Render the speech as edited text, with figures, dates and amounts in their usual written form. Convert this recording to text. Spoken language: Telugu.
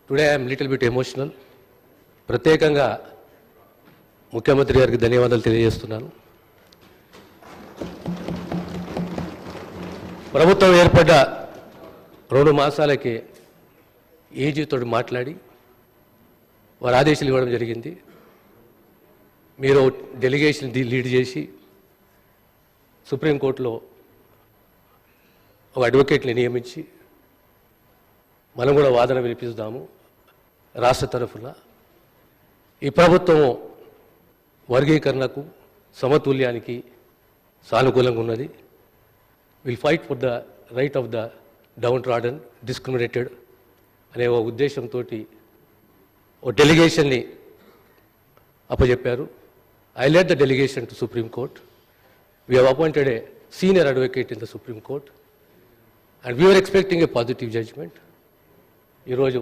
Today I'm little bit emotional. ప్రత్యేకంగా ముఖ్యమంత్రి గారికి ధన్యవాదాలు తెలియజేస్తున్నాను. ప్రభుత్వం ఏర్పడ్డ 2 మాసాలకి ఏజీతో మాట్లాడి వారు ఆదేశాలు ఇవ్వడం జరిగింది. మీరు డెలిగేషన్ లీడ్ చేసి సుప్రీంకోర్టులో ఒక అడ్వకేట్ని నియమించి మనం కూడా వాదన వినిపిస్తాము రాష్ట్ర తరఫున. ఈ ప్రభుత్వం వర్గీకరణకు సమతుల్యానికి సానుకూలంగా ఉన్నది. Will fight for the right of the downtrodden discriminated అనే ఒక ఉద్దేశంతో ఓ డెలిగేషన్ని అప్పచెప్పారు. I led the delegation to Supreme Court. We have appointed a senior advocate in the Supreme Court and we are expecting a positive judgment. ఈరోజు